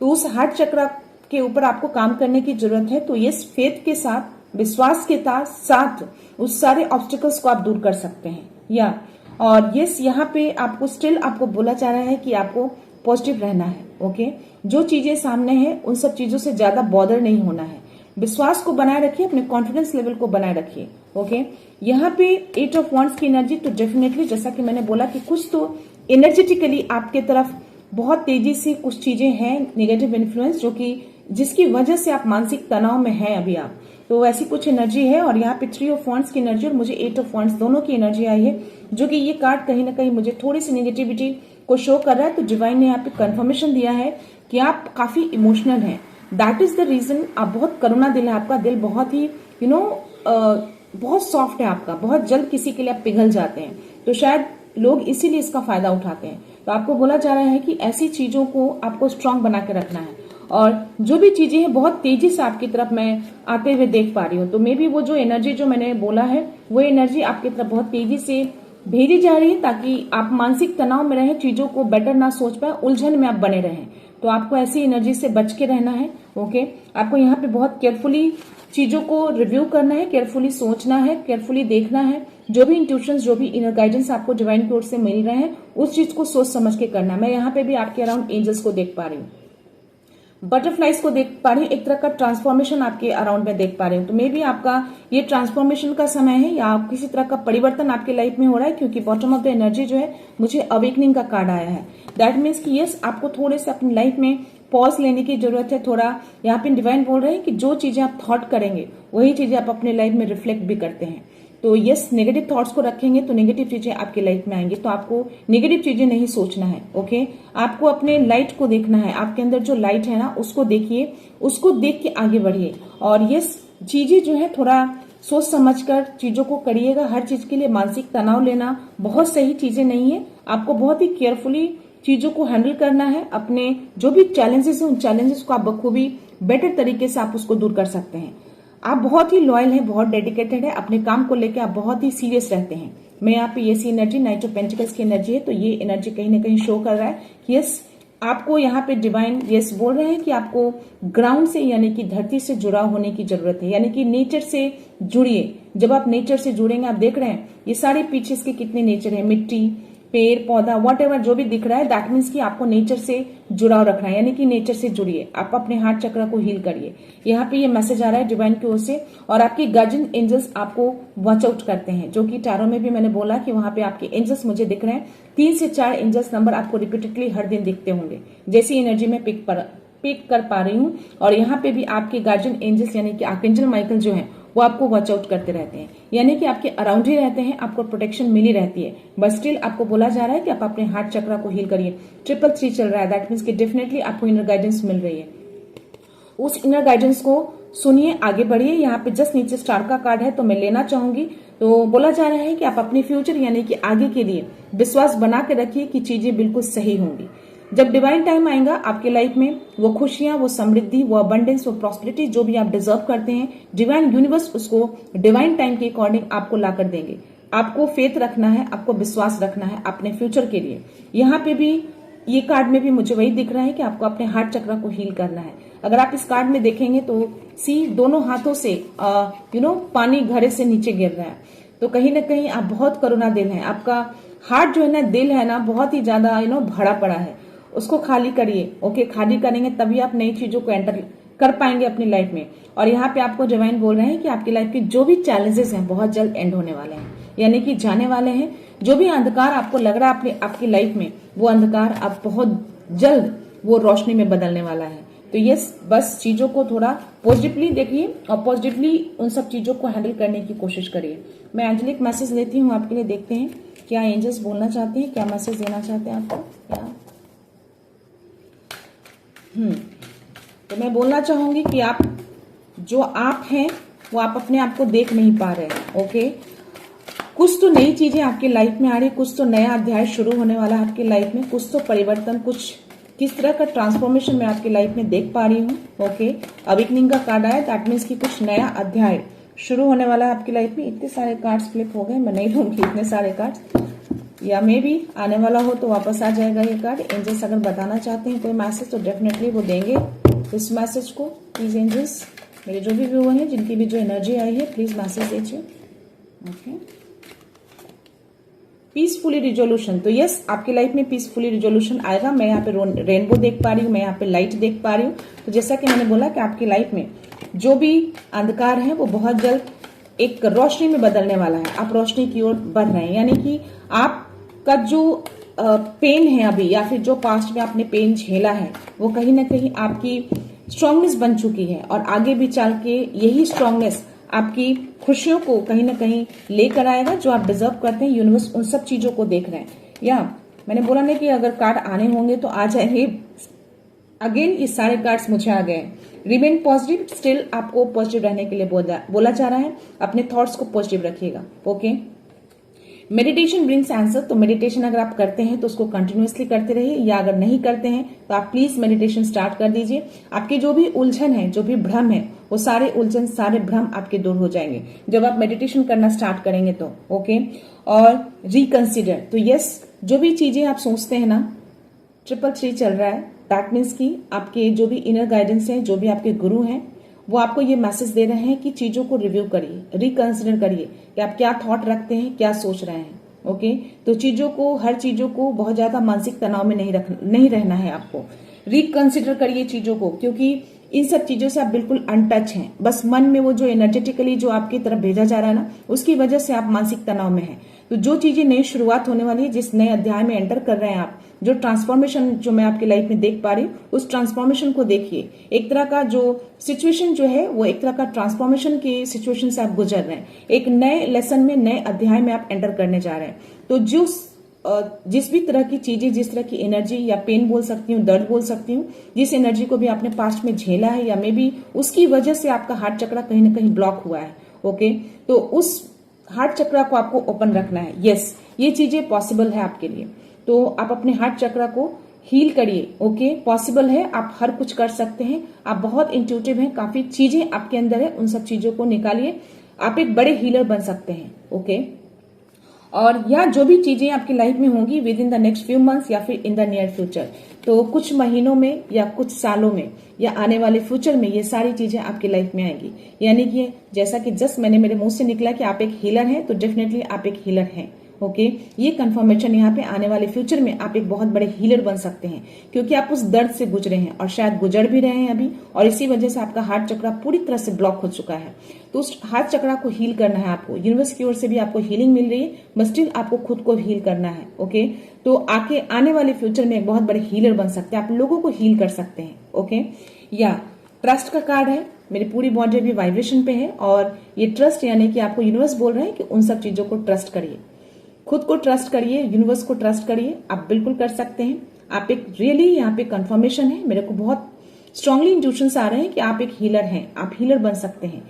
तो उस हार्ट चक्र के ऊपर आपको काम करने की जरूरत है। तो यस, फेथ के साथ, विश्वास के साथ उस सारे ऑब्स्टिकल्स को आप दूर कर सकते हैं। या और यस, यहाँ पे आपको स्टिल आपको बोला जा रहा है कि आपको पॉजिटिव रहना है। ओके, जो चीजें सामने हैं उन सब चीजों से ज्यादा बॉदर नहीं होना है। विश्वास को बनाए रखिए, अपने कॉन्फिडेंस लेवल को बनाए रखिए। ओके, यहाँ पे 8 ऑफ वंड्स की एनर्जी, तो डेफिनेटली जैसा कि मैंने बोला कि कुछ तो एनर्जेटिकली आपके तरफ बहुत तेजी से कुछ चीजें हैं, नेगेटिव इन्फ्लुएंस, जो कि जिसकी वजह से आप मानसिक तनाव में हैं अभी आप, तो ऐसी कुछ एनर्जी है। और यहाँ पे 3 ऑफ वंड्स की एनर्जी और मुझे 8 ऑफ वंड्स दोनों की एनर्जी आई है, जो कि ये कार्ड कहीं ना कहीं मुझे थोड़ी सी नेगेटिविटी को शो कर रहा है। तो डिवाइन ने यहाँ पे कंफर्मेशन दिया है कि आप काफी इमोशनल हैं। दैट इज द रीजन, आप बहुत करुणा दिल है आपका, दिल बहुत ही बहुत सॉफ्ट है आपका, बहुत जल्द किसी के लिए आप पिघल जाते हैं। तो शायद लोग इसीलिए इसका फायदा उठाते हैं। तो आपको बोला जा रहा है कि ऐसी चीजों को आपको स्ट्रांग बना के रखना है। और जो भी चीजें हैं बहुत तेजी से आपकी तरफ मैं आते हुए देख पा रही हूँ। तो मे बी वो जो एनर्जी जो मैंने बोला है वो एनर्जी आपकी तरफ बहुत तेजी से भेजी जा रही है, ताकि आप मानसिक तनाव में रहें, चीजों को बेटर ना सोच पाए, उलझन में आप बने रहें। तो आपको ऐसी एनर्जी से बच के रहना है। ओके, आपको यहाँ पे बहुत केयरफुली चीजों को रिव्यू करना है, केयरफुली सोचना है, केयरफुली देखना है। जो भी इंट्यूशंस, जो भी इनर गाइडेंस आपको डिवाइन की ओर से मिल रहे हैं, उस चीज को सोच समझ के करना है। मैं यहाँ पे भी आपके अराउंड एंजल्स को देख पा रही हूँ। बटरफ्लाइज को देख पा रही हूँ, एक तरह का ट्रांसफॉर्मेशन आपके अराउंड में देख पा रही हूँ। तो मे बी आपका ये ट्रांसफॉर्मेशन का समय है या किसी तरह का परिवर्तन आपके लाइफ में हो रहा है, क्योंकि बॉटम ऑफ द एनर्जी जो है मुझे अवेकनिंग का कार्ड आया है। दैट मीन्स कि यस, आपको थोड़े से अपनी लाइफ में पॉज लेने की जरूरत है। थोड़ा यहाँ पे डिवाइन बोल रहे हैं कि जो चीजें आप थॉट करेंगे वही चीजें आप अपने लाइफ में रिफ्लेक्ट भी करते हैं। तो यस, नेगेटिव थॉट्स को रखेंगे तो नेगेटिव चीजें आपकी लाइफ में आएंगी। तो आपको नेगेटिव चीजें नहीं सोचना है। ओके, आपको अपने लाइट को देखना है। आपके अंदर जो लाइट है ना, उसको देखिए, उसको देख के आगे बढ़िए। और यस, चीजें जो है थोड़ा सोच समझकर चीजों को करिएगा। हर चीज के लिए मानसिक तनाव लेना बहुत सही चीजें नहीं है। आपको बहुत ही केयरफुली चीजों को हैंडल करना है। अपने जो भी चैलेंजेस है, उन चैलेंजेस को आप बखूबी बेटर तरीके से आप उसको दूर कर सकते हैं। आप बहुत ही लॉयल हैं, बहुत डेडिकेटेड है अपने काम को लेकर, आप बहुत ही सीरियस रहते हैं। मैं यहाँ पे ये सी एनर्जी, नाइट ऑफ पेंटिकल्स की एनर्जी है, तो ये एनर्जी कहीं ना कहीं शो कर रहा है कि यस, आपको यहाँ पे डिवाइन यस बोल रहे हैं कि आपको ग्राउंड से यानी कि धरती से जुड़ा होने की जरूरत है, यानी कि नेचर से जुड़िए। जब आप नेचर से जुड़ेंगे, आप देख रहे हैं ये सारे पीछे के कितने नेचर है, मिट्टी, पेड़ पौधा, वॉट एवर जो भी दिख रहा है, दैट मीन्स कि आपको नेचर से जुड़ाव रखना है, यानी कि नेचर से जुड़िए। आप अपने हार्ट चक्र को हील करिए। यहाँ पे ये मैसेज आ रहा है डिवाइन की ओर से। और आपकी गार्जियन एंजल्स आपको वॉच आउट करते हैं, जो कि टैरो में भी मैंने बोला कि वहां पे आपके एंजल्स मुझे दिख रहे हैं। 3 से 4 एंजल्स नंबर आपको रिपीटेडली हर दिन दिखते होंगे, जैसी एनर्जी में पिक कर पा रही हूँ। और यहाँ पे भी आपके गार्जियन एंजल्स यानी कि आर्कएंजल माइकल जो है वो आपको वॉच आउट करते रहते हैं, यानी कि आपके अराउंड ही रहते हैं, आपको प्रोटेक्शन मिली रहती है। बट स्टिल आपको बोला जा रहा है कि आप अपने हार्ट चक्र को हील करिए। 333 चल रहा है, दैट मीन्स कि डेफिनेटली आपको इनर गाइडेंस मिल रही है। उस इनर गाइडेंस को सुनिए, आगे बढ़िए। यहाँ पे जस्ट नीचे स्टार का कार्ड है, तो मैं लेना चाहूंगी। तो बोला जा रहा है कि आप अपने फ्यूचर यानी कि आगे के लिए विश्वास बना के रखिए कि चीजें बिल्कुल सही होंगी। जब डिवाइन टाइम आएगा आपके लाइफ में, वो खुशियां, वो समृद्धि, वो अबंडेंस, वो प्रॉस्पेरिटी जो भी आप डिजर्व करते हैं, डिवाइन यूनिवर्स उसको डिवाइन टाइम के अकॉर्डिंग आपको ला कर देंगे। आपको फेथ रखना है, आपको विश्वास रखना है अपने फ्यूचर के लिए। यहाँ पे भी ये कार्ड में भी मुझे वही दिख रहा है कि आपको अपने हार्ट चक्र को हील करना है। अगर आप इस कार्ड में देखेंगे तो सी दोनों हाथों से पानी घड़े से नीचे गिर रहा है। तो कहीं ना कहीं आप बहुत करुणा दिल है। आपका हार्ट जो है ना, दिल है ना, बहुत ही ज्यादा भरा पड़ा है। उसको खाली करिए। ओके, खाली करेंगे तभी आप नई चीजों को एंटर कर पाएंगे अपनी लाइफ में। और यहाँ पे आपको डिवाइन बोल रहे हैं कि आपकी लाइफ के जो भी चैलेंजेस हैं बहुत जल्द एंड होने वाले हैं, यानी कि जाने वाले हैं। जो भी अंधकार आपको लग रहा है आपकी लाइफ में, वो अंधकार अब बहुत जल्द वो रोशनी में बदलने वाला है। तो ये बस चीजों को थोड़ा पॉजिटिवली देखिए और पॉजिटिवली उन सब चीजों को हैंडल करने की कोशिश करिए। मैं एंजेलिक मैसेज देती हूँ आपके लिए, देखते हैं क्या एंजल्स बोलना चाहते हैं, क्या मैसेज देना चाहते हैं आपको। क्या तो मैं बोलना चाहूंगी कि आप जो आप हैं वो आप अपने आप को देख नहीं पा रहे। ओके, कुछ तो नई चीजें आपकी लाइफ में आ रही, कुछ तो नया अध्याय शुरू होने वाला है आपकी लाइफ में, कुछ तो परिवर्तन, कुछ किस तरह का ट्रांसफॉर्मेशन मैं आपकी लाइफ में देख पा रही हूँ। ओके, अवेकनिंग का कार्ड आया, दैट मीन्स कि कुछ नया अध्याय शुरू होने वाला है आपकी लाइफ में। इतने सारे कार्ड्स फ्लिप हो गए, मैं नहीं लूंगी इतने सारे कार्ड्स, या मे भी आने वाला हो तो वापस आ जाएगा ये कार्ड। एंजल्स अगर बताना चाहते हैं कोई मैसेज तो डेफिनेटली वो देंगे इस मैसेज को। प्लीज एंजल्स, मेरे जो भी व्यूअर हैं जिनकी भी जो एनर्जी आई है, प्लीज मैसेज दीजिए। Okay, peacefully resolution. तो यस, आपकी लाइफ में पीसफुली रिजोल्यूशन आएगा। मैं यहाँ पे रेनबो देख पा रही हूँ, मैं यहाँ पे लाइट देख पा रही हूँ। तो जैसा कि मैंने बोला कि आपकी लाइफ में जो भी अंधकार है वो बहुत जल्द एक रोशनी में बदलने वाला है। आप रोशनी की ओर बढ़ रहे हैं, यानी कि आपका जो पेन है अभी, या फिर जो पास्ट में आपने पेन झेला है, वो कहीं ना कहीं आपकी स्ट्रांगनेस बन चुकी है। और आगे भी चल के यही स्ट्रांगनेस आपकी खुशियों को कहीं ना कहीं लेकर आएगा जो आप डिजर्व करते हैं। यूनिवर्स उन सब चीजों को देख रहे हैं। या मैंने बोला ना कि अगर कार्ड आने होंगे तो आ जाएंगे। अगेन ये सारे कार्ड्स मुझे आ गए। रिमेन पॉजिटिव, स्टिल आपको पॉजिटिव रहने के लिए बोला जा रहा है। अपने थॉट्स को पॉजिटिव रखिएगा। Okay, meditation brings answer. तो मेडिटेशन अगर आप करते हैं तो उसको कंटिन्यूअसली करते रहिए, या अगर नहीं करते हैं तो आप प्लीज मेडिटेशन स्टार्ट कर दीजिए। आपके जो भी उलझन है, जो भी भ्रम है, वो सारे उलझन, सारे भ्रम आपके दूर हो जाएंगे जब आप मेडिटेशन करना स्टार्ट करेंगे तो। ओके, और रिकंसिडर। तो यस, जो भी चीजें आप सोचते हैं ना, 333 चल रहा है, दैट मीन्स कि आपके जो भी इनर गाइडेंस है, जो भी आपके गुरु हैं, वो आपको ये मैसेज दे रहे हैं कि चीजों को रिव्यू करिए, रिकंसिडर करिए कि आप क्या थॉट रखते हैं, क्या सोच रहे हैं। ओके, तो चीजों को, हर चीजों को बहुत ज्यादा मानसिक तनाव में नहीं रहना है आपको। रिकंसिडर करिए चीजों को, क्योंकि इन सब चीजों से आप बिल्कुल अनटच हैं। बस मन में वो जो एनर्जेटिकली जो आपकी तरफ भेजा जा रहा है ना, उसकी वजह से आप मानसिक तनाव में हैं। तो जो चीजें नई शुरुआत होने वाली है, जिस नए अध्याय में एंटर कर रहे हैं आप, जो ट्रांसफॉर्मेशन जो मैं आपकी लाइफ में देख पा रही हूँ, उस ट्रांसफॉर्मेशन को देखिए। एक तरह का जो सिचुएशन जो है वो एक तरह का ट्रांसफॉर्मेशन की सिचुएशन से आप गुजर रहे हैं। एक नए लेसन में, नए अध्याय में आप एंटर करने जा रहे हैं। तो जिस भी तरह की चीजें, जिस तरह की एनर्जी या पेन बोल सकती हूँ, दर्द बोल सकती हूँ, जिस एनर्जी को भी आपने पास्ट में झेला है, या मे बी उसकी वजह से आपका हार्ट चक्र कहीं ना कहीं ब्लॉक हुआ है। ओके, तो उस हार्ट चक्र को आपको ओपन रखना है। यस, ये चीजें पॉसिबल है आपके लिए। तो आप अपने हार्ट चक्र को हील करिए। ओके, पॉसिबल है, आप हर कुछ कर सकते हैं। आप बहुत इंट्यूटिव हैं, काफी चीजें आपके अंदर है, उन सब चीजों को निकालिए। आप एक बड़े हीलर बन सकते हैं। ओके, और या जो भी चीजें आपकी लाइफ में होंगी with in the next few months या फिर इन द नियर फ्यूचर, तो कुछ महीनों में या कुछ सालों में या आने वाले फ्यूचर में ये सारी चीजें आपकी लाइफ में आएंगी। यानी कि जैसा कि जस्ट मैंने मेरे मुंह से निकला कि आप एक हीलर हैं, तो डेफिनेटली आप एक हीलर हैं। ओके, ये कंफर्मेशन यहाँ पे आने वाले फ्यूचर में आप एक बहुत बड़े हीलर बन सकते हैं, क्योंकि आप उस दर्द से गुजरे हैं और शायद गुजर भी रहे हैं अभी, और इसी वजह से आपका हार्ट चक्र पूरी तरह से ब्लॉक हो चुका है। तो उस हार्ट चक्र को हील करना है आपको। यूनिवर्स की ओर से भी आपको हीलिंग मिल रही है, बट स्टिल आपको खुद को हील करना है। ओके, तो आने वाले फ्यूचर में एक बहुत बड़े हीलर बन सकते हैं, आप लोगों को हील कर सकते हैं। ओके, या ट्रस्ट का कार्ड है, मेरी पूरी बॉडी भी वाइब्रेशन पे है, और ये ट्रस्ट यानी कि आपको यूनिवर्स बोल रहे हैं कि उन सब चीजों को ट्रस्ट करिए, खुद को ट्रस्ट करिए, यूनिवर्स को ट्रस्ट करिए। आप बिल्कुल कर सकते हैं। आप एक रियली यहाँ पे कंफर्मेशन है, मेरे को बहुत स्ट्रांगली इंट्यूशंस आ रहे हैं कि आप एक हीलर हैं, आप हीलर बन सकते हैं।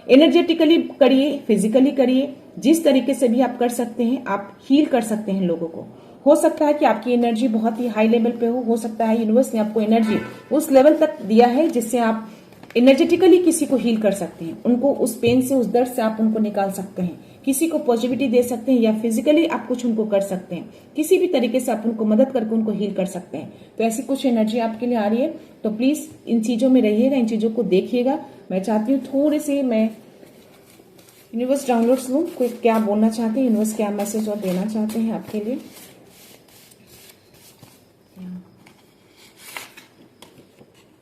एनर्जेटिकली करिए, फिजिकली करिए, जिस तरीके से भी आप कर सकते हैं, आप हील कर सकते हैं लोगों को। हो सकता है कि आपकी एनर्जी बहुत ही हाई लेवल पे हो सकता है यूनिवर्स ने आपको एनर्जी उस लेवल तक दिया है जिससे आप एनर्जेटिकली किसी को हील कर सकते हैं, उनको उस पेन से, उस दर्द से आप उनको निकाल सकते हैं, किसी को पॉजिटिविटी दे सकते हैं, या फिजिकली आप कुछ उनको कर सकते हैं, किसी भी तरीके से आप उनको मदद करके उनको हील कर सकते हैं। तो ऐसी कुछ एनर्जी आपके लिए आ रही है, तो प्लीज इन चीजों में रहिएगा, इन चीजों को देखिएगा। मैं चाहती हूँ थोड़े से मैं यूनिवर्स डाउनलोड्स लूँ, कोई क्या बोलना चाहते हैं, यूनिवर्स क्या मैसेज और देना चाहते हैं आपके लिए।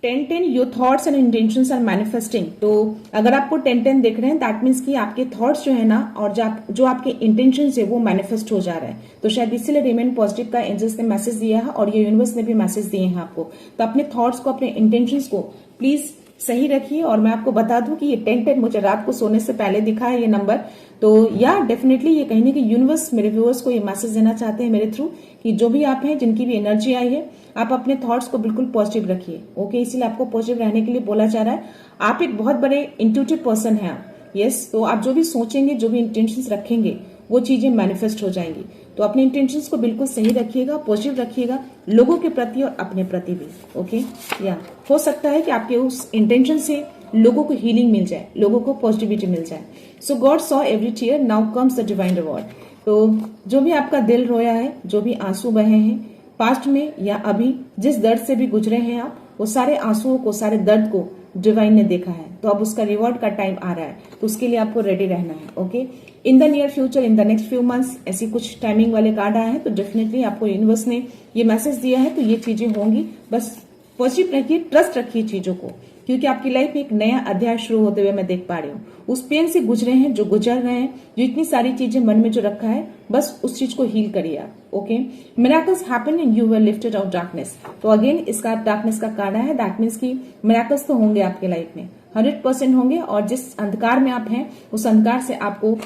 10-10 your thoughts and intentions are manifesting. तो अगर आपको 10-10 दिख रहे हैं, दैट मीन्स कि आपके थॉट्स जो है ना, और जो आपके इंटेंशंस है वो मैनिफेस्ट हो जा रहा है। तो शायद इसीलिए रिमेन पॉजिटिव का एंजल्स ने मैसेज दिया है, और ये यूनिवर्स ने भी मैसेज दिए हैं आपको। तो अपने थॉट्स को, अपने इंटेंशंस को प्लीज सही रखिए। और मैं आपको बता दूं कि ये 10-10 मुझे रात को सोने से पहले दिखा है ये नंबर। तो या डेफिनेटली ये कहीं ना कहीं यूनिवर्स मेरे व्यूअर्स को ये मैसेज देना चाहते हैं मेरे थ्रू कि जो भी आप हैं, जिनकी भी एनर्जी आई है, आप अपने थॉट्स को बिल्कुल पॉजिटिव रखिए। ओके, इसीलिए आपको पॉजिटिव रहने के लिए बोला जा रहा है। आप एक बहुत बड़े इंट्यूटिव पर्सन हैं आप। यस, तो आप जो भी सोचेंगे, जो भी इंटेंशंस रखेंगे, वो चीजें मैनिफेस्ट हो जाएंगी। तो अपने इंटेंशंस को बिल्कुल सही रखिएगा, पॉजिटिव रखिएगा, लोगों के प्रति और अपने प्रति भी। ओके, या हो सकता है कि आपके उस इंटेंशन से लोगों को हीलिंग मिल जाए, लोगों को पॉजिटिविटी मिल जाए। So God saw every tear, now comes the divine reward. तो जो भी आपका दिल रोया है, जो भी आंसू बहे हैं पास्ट में या अभी, जिस दर्द से भी गुजरे हैं आप, वो सारे आंसुओं को, सारे दर्द को डिवाइन ने देखा है। तो अब उसका रिवॉर्ड का टाइम आ रहा है, तो उसके लिए आपको रेडी रहना है। Okay, in the near future, in the next few months, ऐसी कुछ टाइमिंग वाले कार्ड आए हैं, तो डेफिनेटली आपको यूनिवर्स ने ये मैसेज दिया है, तो ये चीजें होंगी। बस पॉजिटिव रखिए, ट्रस्ट रखिए चीजों को, क्योंकि आपकी लाइफ में एक नया अध्याय शुरू होते हुए मैं देख पा रही हूँ। उस पेन से गुजरे हैं, जो गुजर रहे हैं, जो इतनी सारी चीजें मन में जो रखा है, बस उस चीज को हील करिए आप। Okay, miracles happen and you were lifted out darkness. तो अगेन इसका डार्कनेस का कार्ड है, दैट मीन्स की मिरेकल्स तो होंगे आपके लाइफ में, 100% होंगे। और जिस अंधकार में आप हैं, उस अंधकार से आपको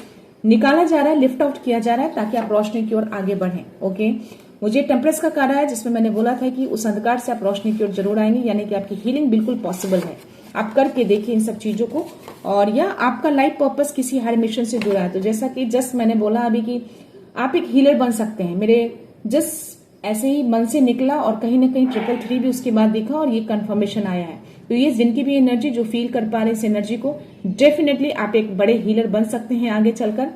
निकाला जा रहा है, लिफ्ट आउट किया जा रहा है, ताकि आप रोशनी की ओर आगे बढ़ें। ओके, मुझे टेम्परेस का कार्ड है, जिसमें मैंने बोला था कि उस अंधकार से आप रोशनी की ओर जरूर आएंगे, यानी कि आपकी हीलिंग बिल्कुल पॉसिबल है। आप करके देखिए इन सब चीजों को। और या आपका लाइफ पर्पस किसी हायर मिशन से जुड़ा है, तो जैसा कि जस्ट मैंने बोला अभी कि आप एक हीलर बन सकते हैं, मेरे जस्ट ऐसे ही मन से निकला, और कहीं ना कहीं 333 भी उसके बाद दिखा, और ये कंफर्मेशन आया है। तो ये जिनकी भी एनर्जी जो फील कर पा रहे हैं इस एनर्जी को, डेफिनेटली आप एक बड़े हीलर बन सकते हैं आगे चलकर,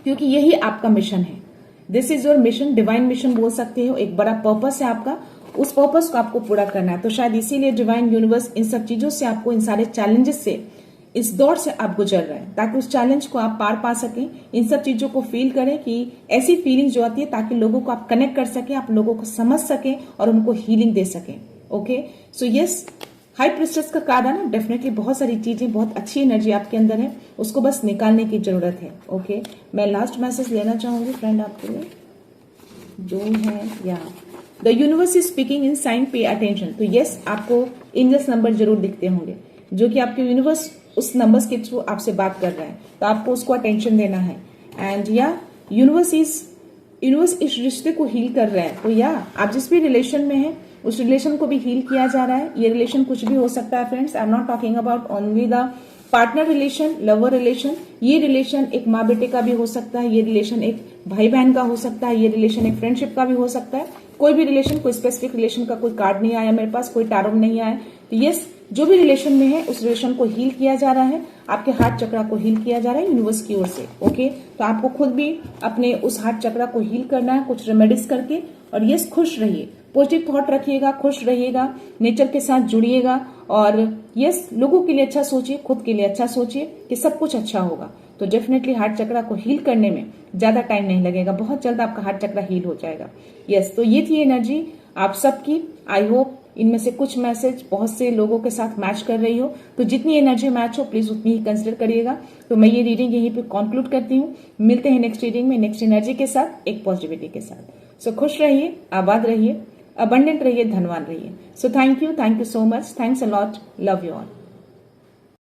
क्योंकि यही आपका मिशन है। This is your mission, divine mission बोल सकते हो, एक बड़ा पर्पस है आपका, उस पर्पस को आपको पूरा करना है। तो शायद इसीलिए डिवाइन यूनिवर्स इन सब चीजों से आपको, इन सारे चैलेंजेस से, इस दौर से आप गुजर रहे हैं, ताकि उस चैलेंज को आप पार पा सकें, इन सब चीजों को फील करें, कि ऐसी फीलिंग जो आती है, ताकि लोगों को आप कनेक्ट कर सकें, आप लोगों को समझ सकें और उनको हीलिंग दे सकें। Okay, so yes, high priestess का कार्ड है ना, डेफिनेटली बहुत सारी चीजें, बहुत अच्छी एनर्जी आपके अंदर है, उसको बस निकालने की जरूरत है। ओके, मैं लास्ट मैसेज लेना चाहूंगी फ्रेंड आपके लिए जो है, या the universe is speaking in sign, pay attention. तो यस, आपको एंजल्स नंबर जरूर दिखते होंगे जो कि आपके यूनिवर्स उस नंबर्स के थ्रू आपसे बात कर रहा है, तो आपको उसको अटेंशन देना है। एंड या यूनिवर्स इस रिश्ते को हील कर रहा है। तो या आप जिस भी रिलेशन में हैं उस रिलेशन को भी हील किया जा रहा है। ये रिलेशन कुछ भी हो सकता है friends, I am not talking about only the partner relation, lover relation. ये रिलेशन एक माँ बेटे का भी हो सकता है, ये रिलेशन एक भाई बहन का हो सकता है, ये रिलेशन एक फ्रेंडशिप का भी हो सकता है। कोई भी रिलेशन, कोई स्पेसिफिक रिलेशन का कोई कार्ड नहीं आया मेरे पास, कोई टारो नहीं आया। तो यस, जो भी रिलेशन में है उस रिलेशन को हील किया जा रहा है, आपके हार्ट चक्रा को हील किया जा रहा है यूनिवर्स की ओर से। ओके, तो आपको खुद भी अपने उस हार्ट चक्रा को हील करना है कुछ रेमेडीज करके। और यस, खुश रहिए, पॉजिटिव थॉट रखिएगा, खुश रहिएगा, नेचर के साथ जुड़िएगा। और यस, लोगों के लिए अच्छा सोचिए, खुद के लिए अच्छा सोचिए कि सब कुछ अच्छा होगा। तो डेफिनेटली हार्ट चक्रा को हील करने में ज्यादा टाइम नहीं लगेगा, बहुत जल्द आपका हार्ट चक्रा हील हो जाएगा। यस, तो ये थी एनर्जी आप सबकी। आई होप इनमें से कुछ मैसेज बहुत से लोगों के साथ मैच कर रही हो। तो जितनी एनर्जी मैच हो प्लीज उतनी ही कंसिडर करिएगा। तो मैं ये रीडिंग यहीं पे कंक्लूड करती हूँ। मिलते हैं नेक्स्ट रीडिंग में, नेक्स्ट एनर्जी के साथ, एक पॉजिटिविटी के साथ। सो खुश रहिए, आबाद रहिए, अबंडेंट रहिए, धनवान रहिए। So thank you so much, thanks a lot, love you all.